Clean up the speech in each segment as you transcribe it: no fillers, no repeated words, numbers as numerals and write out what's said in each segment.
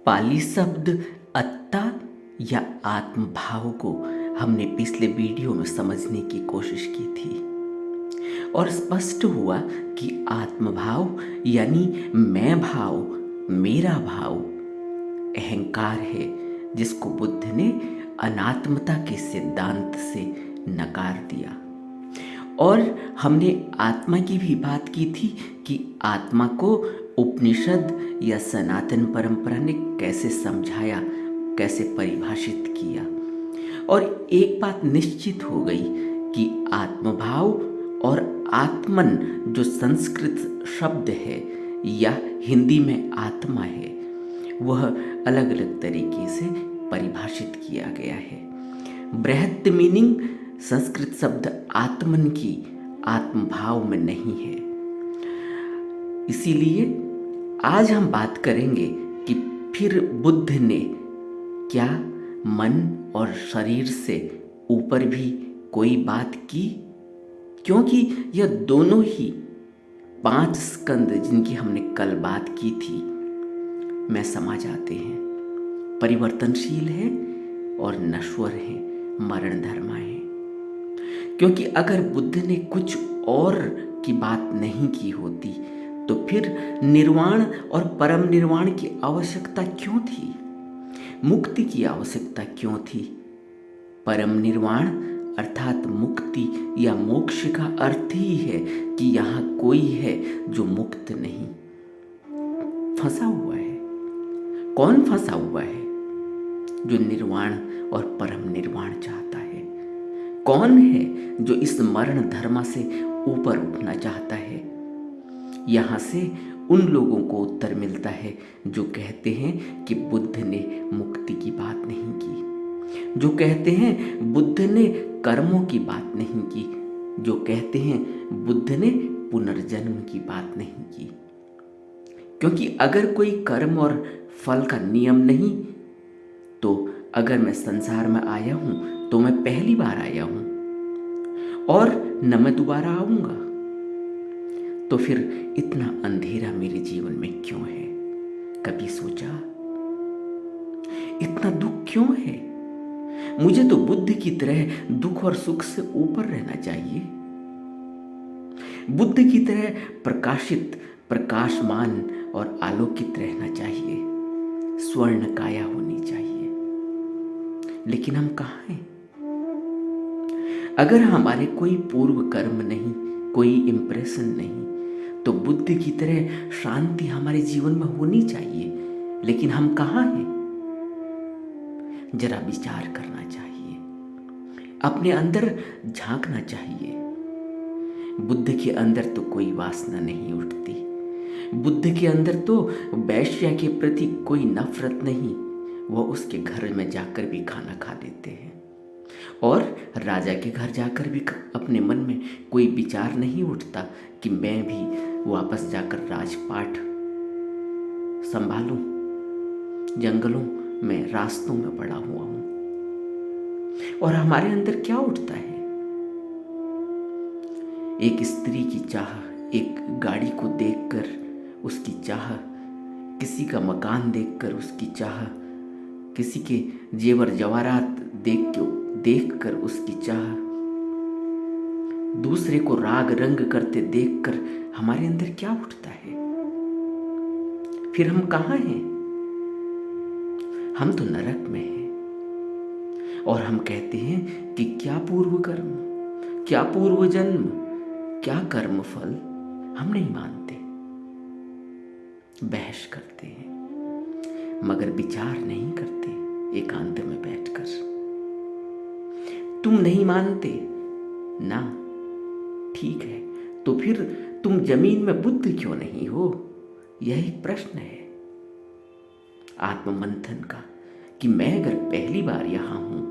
पाली शब्द अत्ता या आत्मभाव को हमने पिछले वीडियो में समझने की कोशिश की थी और स्पष्ट हुआ कि आत्मभाव यानी मैं भाव, मेरा भाव अहंकार है, जिसको बुद्ध ने अनात्मता के सिद्धांत से नकार दिया। और हमने आत्मा की भी बात की थी कि आत्मा को उपनिषद या सनातन परंपरा ने कैसे समझाया, कैसे परिभाषित किया। और एक बात निश्चित हो गई कि आत्मभाव और आत्मन जो संस्कृत शब्द है या हिंदी में आत्मा है, वह अलग अलग तरीके से परिभाषित किया गया है। बृहत मीनिंग संस्कृत शब्द आत्मन की आत्मभाव में नहीं है। इसीलिए आज हम बात करेंगे कि फिर बुद्ध ने क्या मन और शरीर से ऊपर भी कोई बात की, क्योंकि यह दोनों ही 5 स्कंद जिनकी हमने कल बात की थी में समा जाते हैं, परिवर्तनशील है और नश्वर है, मरण धर्मा है। क्योंकि अगर बुद्ध ने कुछ और की बात नहीं की होती तो फिर निर्वाण और परम निर्वाण की आवश्यकता क्यों थी, मुक्ति की आवश्यकता क्यों थी। परम निर्वाण अर्थात मुक्ति या मोक्ष का अर्थ ही है कि यहाँ कोई है जो मुक्त नहीं, फंसा हुआ है। कौन फंसा हुआ है? जो निर्वाण और परम निर्वाण चाहता है। कौन है जो इस मरण धर्म से ऊपर उठना चाहता है? यहाँ से उन लोगों को उत्तर मिलता है जो कहते हैं कि बुद्ध ने मुक्ति की बात नहीं की, जो कहते हैं बुद्ध ने कर्मों की बात नहीं की, जो कहते हैं बुद्ध ने पुनर्जन्म की बात नहीं की। क्योंकि अगर कोई कर्म और फल का नियम नहीं, तो अगर मैं संसार में आया हूं तो मैं पहली बार आया हूं और न मैं दोबारा आऊंगा, तो फिर इतना अंधेरा मेरे जीवन में क्यों है? कभी सोचा? इतना दुख क्यों है? मुझे तो बुद्ध की तरह दुख और सुख से ऊपर रहना चाहिए, बुद्ध की तरह प्रकाशित, प्रकाशमान और आलोकित रहना चाहिए, स्वर्ण काया होनी चाहिए। लेकिन हम कहाँ हैं? अगर हमारे कोई पूर्व कर्म नहीं, कोई इंप्रेशन नहीं, तो बुद्ध की तरह शांति हमारे जीवन में होनी चाहिए। लेकिन हम कहाँ हैं? जरा विचार करना चाहिए, अपने अंदर झांकना चाहिए। बुद्ध के अंदर तो कोई वासना नहीं उठती, बुद्ध के अंदर तो वैश्या के प्रति कोई नफरत नहीं, वह उसके घर में जाकर भी खाना खा लेते हैं और राजा के घर जाकर भी अपने मन में कोई विचार नहीं उठता कि मैं भी वापस जाकर राजपाट संभालूं, जंगलों में, रास्तों में पड़ा हुआ हूं। और हमारे अंदर क्या उठता है? एक स्त्री की चाह, एक गाड़ी को देखकर उसकी चाह, किसी का मकान देखकर उसकी चाह, किसी के जेवर जवाहरात देखकर उसकी चाह, दूसरे को राग रंग करते देखकर हमारे अंदर क्या उठता है? फिर हम कहाँ हैं? हम तो नरक में हैं। और हम कहते हैं कि क्या पूर्व कर्म, क्या पूर्व जन्म, क्या कर्म फल, हम नहीं मानते, बहस करते हैं, मगर विचार नहीं करते। एकांत में बैठकर तुम नहीं मानते ना, ठीक है, तो फिर तुम जमीन में बुद्ध क्यों नहीं हो? यह एक प्रश्न है आत्ममंथन का कि मैं अगर पहली बार यहां हूं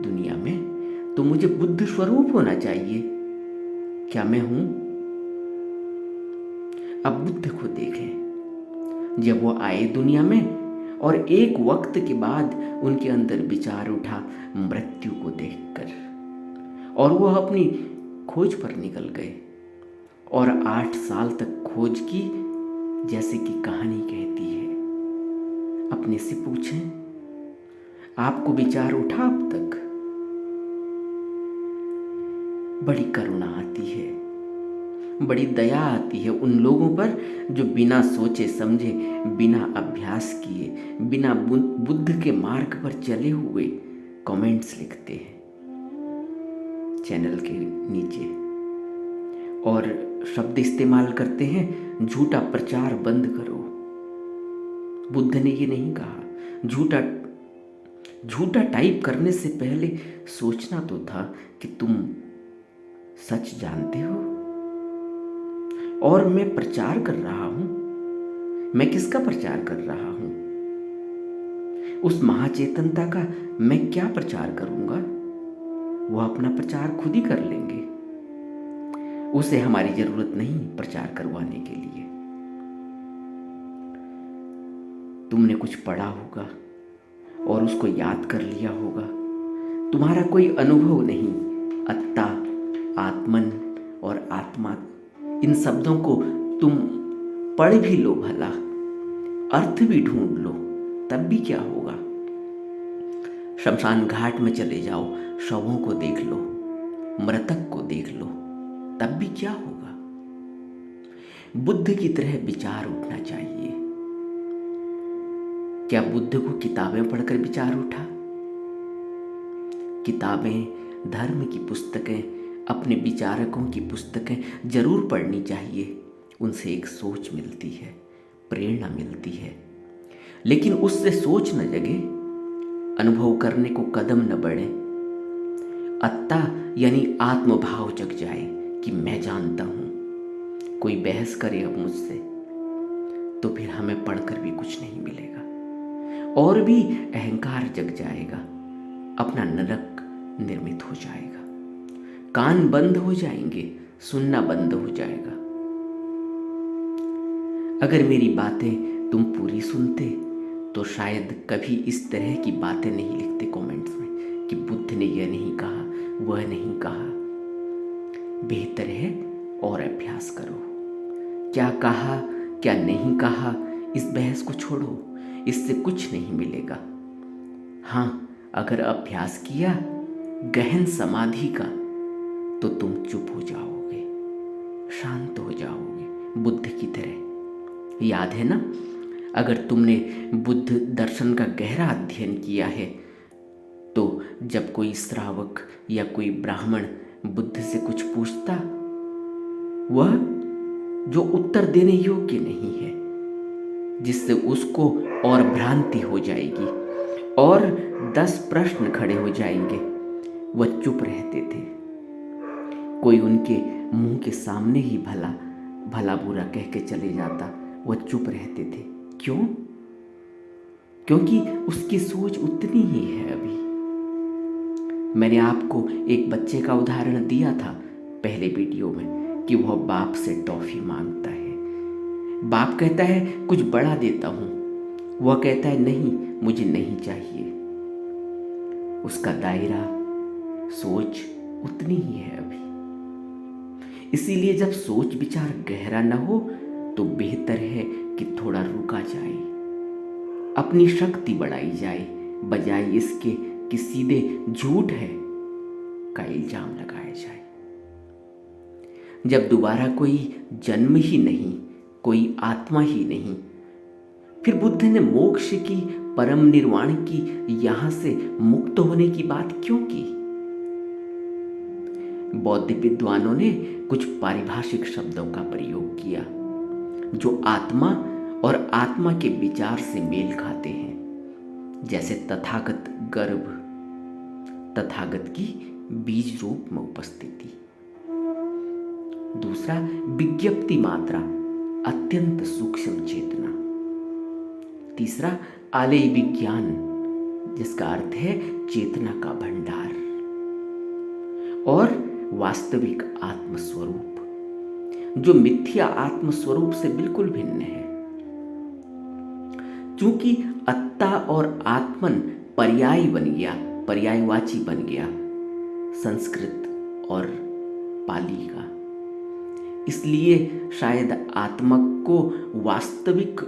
दुनिया में, तो मुझे बुद्ध स्वरूप होना चाहिए। क्या मैं हूं? अब बुद्ध को देखें, जब वो आए दुनिया में और एक वक्त के बाद उनके अंदर विचार उठा मृत्यु को देखकर, और वो अपनी खोज पर निकल गए और 8 साल तक खोज की, जैसे कि कहानी कहती है। अपने से पूछें, आपको विचार उठा अब तक? बड़ी करुणा आती है, बड़ी दया आती है उन लोगों पर जो बिना सोचे समझे, बिना अभ्यास किए, बिना बुद्ध के मार्ग पर चले हुए कमेंट्स लिखते हैं चैनल के नीचे और शब्द इस्तेमाल करते हैं, झूठा प्रचार बंद करो। बुद्ध ने ये नहीं कहा। झूठा टाइप करने से पहले सोचना तो था कि तुम सच जानते हो। और मैं प्रचार कर रहा हूं, मैं किसका प्रचार कर रहा हूं? उस महाचेतनता का मैं क्या प्रचार करूंगा? वो अपना प्रचार खुद ही कर लेंगे, उसे हमारी जरूरत नहीं प्रचार करवाने के लिए। तुमने कुछ पढ़ा होगा और उसको याद कर लिया होगा, तुम्हारा कोई अनुभव नहीं। अत्ता, आत्मन और आत्मा, इन शब्दों को तुम पढ़ भी लो, भला अर्थ भी ढूंढ लो, तब भी क्या होगा? शमशान घाट में चले जाओ, शवों को देख लो, मृतक को देख लो, तब भी क्या होगा? बुद्ध की तरह विचार उठना चाहिए। क्या बुद्ध को किताबें पढ़कर विचार उठा? किताबें, धर्म की पुस्तकें, अपने विचारकों की पुस्तकें जरूर पढ़नी चाहिए। उनसे एक सोच मिलती है, प्रेरणा मिलती है, लेकिन उससे सोच न जगे, अनुभव करने को कदम न बढ़े, अत्ता यानी आत्मभाव जग जाए कि मैं जानता हूं। कोई बहस करे अब मुझसे तो फिर हमें पढ़कर भी कुछ नहीं मिलेगा, और भी अहंकार जग जाएगा, अपना नरक निर्मित हो जाएगा, कान बंद हो जाएंगे, सुनना बंद हो जाएगा। अगर मेरी बातें तुम पूरी सुनते तो शायद कभी इस तरह की बातें नहीं लिखते कमेंट्स में कि बुद्ध ने यह नहीं कहा, वह नहीं कहा। बेहतर है और अभ्यास करो। क्या कहा, क्या नहीं कहा, इस बहस को छोड़ो, इससे कुछ नहीं मिलेगा। हाँ, अगर अभ्यास किया गहन समाधि का तो तुम चुप हो जाओगे, शांत हो जाओगे, बुद्ध की तरह। याद है ना, अगर तुमने बुद्ध दर्शन का गहरा अध्ययन किया है तो जब कोई श्रावक या कोई ब्राह्मण बुद्ध से कुछ पूछता, वह जो उत्तर देने योग्य नहीं है, जिससे उसको और भ्रांति हो जाएगी और 10 प्रश्न खड़े हो जाएंगे, वह चुप रहते थे। कोई उनके मुंह के सामने ही भला बुरा कह के चले जाता, वह चुप रहते थे। क्यों? क्योंकि उसकी सोच उतनी ही है अभी। मैंने आपको एक बच्चे का उदाहरण दिया था पहले वीडियो में कि वह बाप से टॉफी मांगता है। बाप कहता है कुछ बड़ा देता हूं, वह कहता है नहीं, मुझे नहीं चाहिए। उसका दायरा, सोच उतनी ही है अभी। इसीलिए जब सोच विचार गहरा न हो तो बेहतर है कि थोड़ा रुका जाए, अपनी शक्ति बढ़ाई जाए, बजाय इसके कि सीधे झूठ है का इल्जाम लगाया जाए। जब दोबारा कोई जन्म ही नहीं, कोई आत्मा ही नहीं, फिर बुद्ध ने मोक्ष की, परम निर्वाण की, यहां से मुक्त होने की बात क्यों की? बौद्ध विद्वानों ने कुछ पारिभाषिक शब्दों का प्रयोग किया जो आत्मा और आत्मा के विचार से मेल खाते हैं, जैसे तथागत गर्भ, तथागत की बीज रूप में उपस्थिति। दूसरा, विज्ञप्ति मात्रा, अत्यंत सूक्ष्म चेतना। तीसरा, आलय विज्ञान, जिसका अर्थ है चेतना का भंडार। और वास्तविक आत्मस्वरूप, जो मिथ्या आत्मस्वरूप से बिल्कुल भिन्न है। चूंकि अत्ता और आत्मन पर्याय बन गया, पर्यायवाची बन गया संस्कृत और पाली का, इसलिए शायद आत्मक को वास्तविक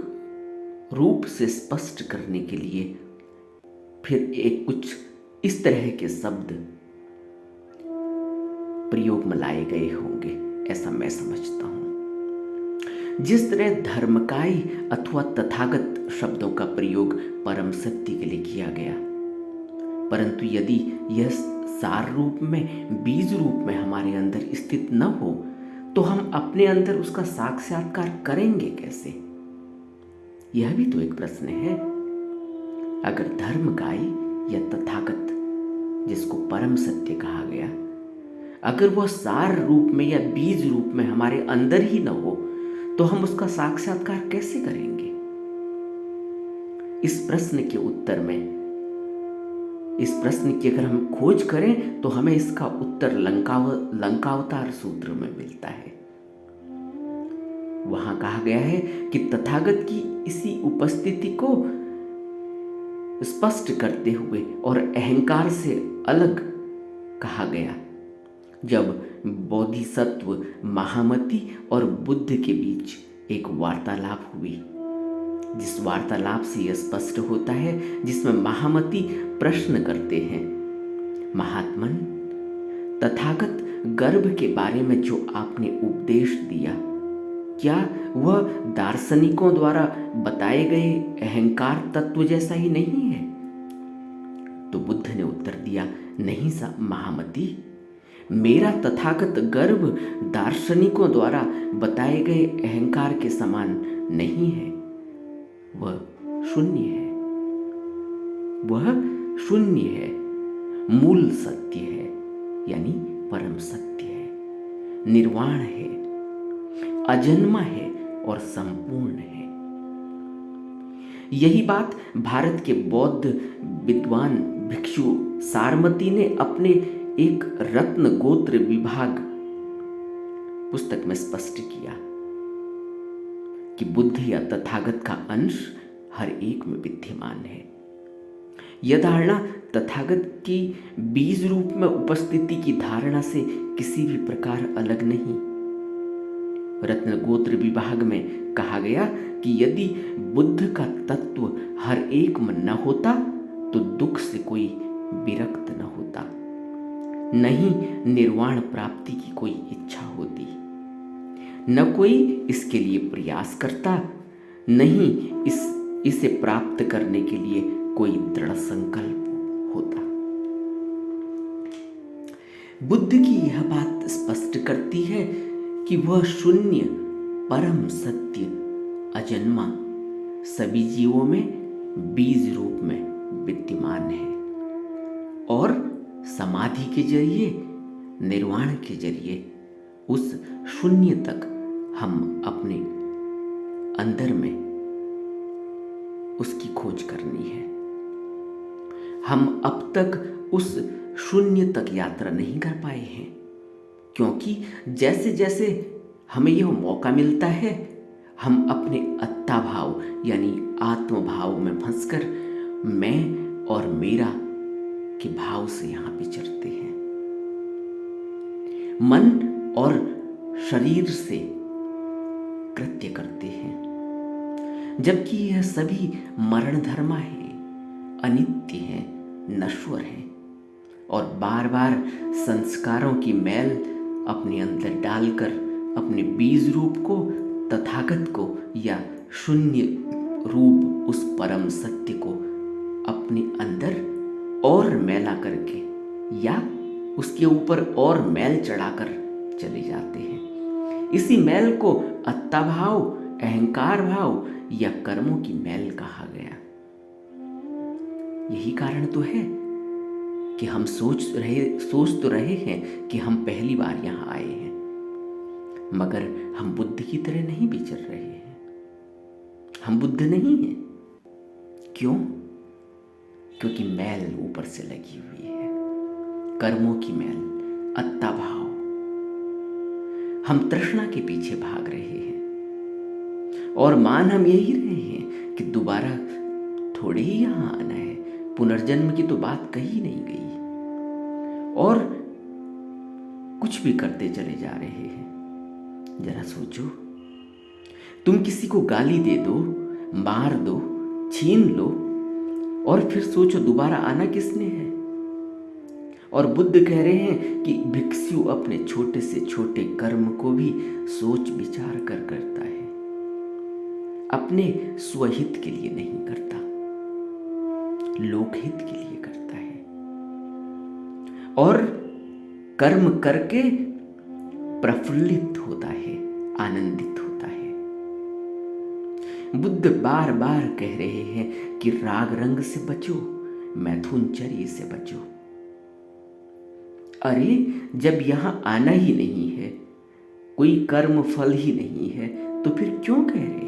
रूप से स्पष्ट करने के लिए फिर एक कुछ इस तरह के शब्द प्रयोग में लाए गए होंगे, ऐसा मैं समझता हूं। जिस तरह धर्मकाय अथवा तथागत शब्दों का प्रयोग परम सत्य के लिए किया गया, परंतु यदि यह सार रूप में, बीज रूप में हमारे अंदर स्थित न हो तो हम अपने अंदर उसका साक्षात्कार करेंगे कैसे? यह भी तो एक प्रश्न है। अगर धर्मकाय या तथागत, जिसको परम सत्य कहा गया, अगर वह सार रूप में या बीज रूप में हमारे अंदर ही न हो तो हम उसका साक्षात्कार कैसे करेंगे? इस प्रश्न के उत्तर में, इस प्रश्न की अगर हम खोज करें तो हमें इसका उत्तर लंकावतार सूत्र में मिलता है। वहां कहा गया है कि तथागत की इसी उपस्थिति को स्पष्ट करते हुए और अहंकार से अलग कहा गया, जब बोधिसत्व महामती और बुद्ध के बीच एक वार्तालाप हुई, जिस वार्तालाप से यह स्पष्ट होता है, जिसमें महामती प्रश्न करते हैं, महात्मन, तथागत गर्भ के बारे में जो आपने उपदेश दिया, क्या वह दार्शनिकों द्वारा बताए गए अहंकार तत्व जैसा ही नहीं है? तो बुद्ध ने उत्तर दिया, नहीं सा महामती, मेरा तथागत गर्भ दार्शनिकों द्वारा बताए गए अहंकार के समान नहीं है। वह शून्य है, वह शून्य है, मूल सत्य है, यानी परम सत्य है, निर्वाण है, अजन्मा है और संपूर्ण है। यही बात भारत के बौद्ध विद्वान भिक्षु सारमती ने अपने एक रत्न गोत्र विभाग पुस्तक में स्पष्ट किया कि बुद्ध या तथागत का अंश हर एक में विद्यमान है। यह धारणा तथागत की बीज रूप में उपस्थिति की धारणा से किसी भी प्रकार अलग नहीं। रत्न गोत्र विभाग में कहा गया कि यदि बुद्ध का तत्व हर एक में न होता तो दुख से कोई विरक्त न होता, नहीं निर्वाण प्राप्ति की कोई इच्छा होती, न कोई इसके लिए प्रयास करता, नहीं इसे प्राप्त करने के लिए कोई दृढ़ संकल्प होता। बुद्ध की यह बात स्पष्ट करती है कि वह शून्य परम सत्य अजन्मा सभी जीवों में बीज रूप में विद्यमान है और समाधि के जरिए, निर्वाण के जरिए उस शून्य तक हम अपने अंदर में उसकी खोज करनी है। हम अब तक उस शून्य तक यात्रा नहीं कर पाए हैं, क्योंकि जैसे जैसे हमें यह मौका मिलता है हम अपने अत्ता भाव यानी आत्म भाव में फंसकर मैं और मेरा के भाव से यहां विचरते हैं। मन और शरीर से कृत्य करते हैं, जबकि यह सभी मरण धर्मा है, अनित्य है, नश्वर है और बार बार संस्कारों की मैल अपने अंदर डालकर अपने बीज रूप को, तथागत को या शून्य रूप उस परम सत्य को अपने अंदर और मैला करके या उसके ऊपर और मैल चढ़ाकर चले जाते हैं। इसी मैल को अत्ता भाव, अहंकार भाव या कर्मों की मैल कहा गया। यही कारण तो है कि हम सोच तो रहे हैं कि हम पहली बार यहां आए हैं, मगर हम बुद्ध की तरह नहीं विचर रहे हैं। हम बुद्ध नहीं हैं। क्यों? क्योंकि मैल ऊपर से लगी हुई है, कर्मों की मैल, अत्ता भाव। हम तृष्णा के पीछे भाग रहे हैं और मान हम यही रहे हैं कि दोबारा थोड़े ही यहां आना है, पुनर्जन्म की तो बात कही नहीं गई और कुछ भी करते चले जा रहे हैं। जरा सोचो, तुम किसी को गाली दे दो, मार दो, छीन लो और फिर सोचो दोबारा आना किसने है। और बुद्ध कह रहे हैं कि भिक्षु अपने छोटे से छोटे कर्म को भी सोच विचार कर करता है, अपने स्वहित के लिए नहीं करता, लोकहित के लिए करता है। और कर्म करके प्रफुल्लित होता है, आनंदित होता है। बुद्ध बार बार कह रहे हैं कि राग रंग से बचो, मैथुनचर्या से बचो। अरे जब यहां आना ही नहीं है, कोई कर्म फल ही नहीं है, तो फिर क्यों कह रहे हैं?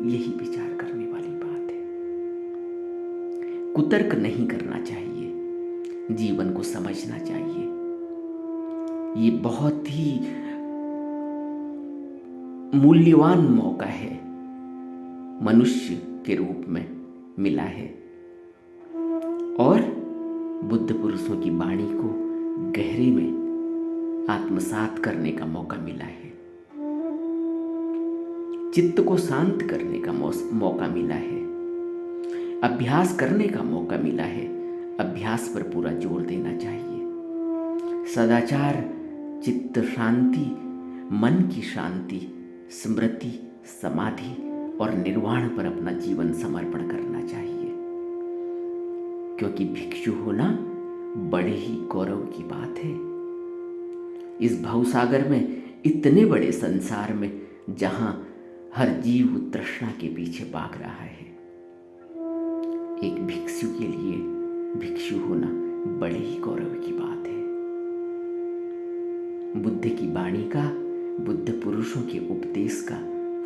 यही विचार करने वाली बात है। कुतर्क नहीं करना चाहिए, जीवन को समझना चाहिए। ये बहुत ही मूल्यवान मौका है, मनुष्य के रूप में मिला है। और बुद्ध पुरुषों की वाणी को गहरे में आत्मसात करने का मौका मिला है, चित्त को शांत करने का मौका मिला है, अभ्यास करने का मौका मिला है। अभ्यास पर पूरा जोर देना चाहिए। सदाचार, चित्त शांति, मन की शांति, स्मृति, समाधि और निर्वाण पर अपना जीवन समर्पण करना चाहिए, क्योंकि भिक्षु होना बड़े ही गौरव की बात है। इस भवसागर में, इतने बड़े संसार में, जहां हर जीव तृष्णा के पीछे भाग रहा है, एक भिक्षु के लिए भिक्षु होना बड़े ही गौरव की बात है। बुद्ध की वाणी का, बुद्ध पुरुषों के उपदेश का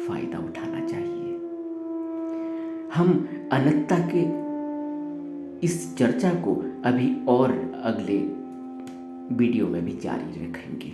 फायदा उठाना चाहिए। हम अनंतता के इस चर्चा को अभी और अगले वीडियो में भी जारी रखेंगे।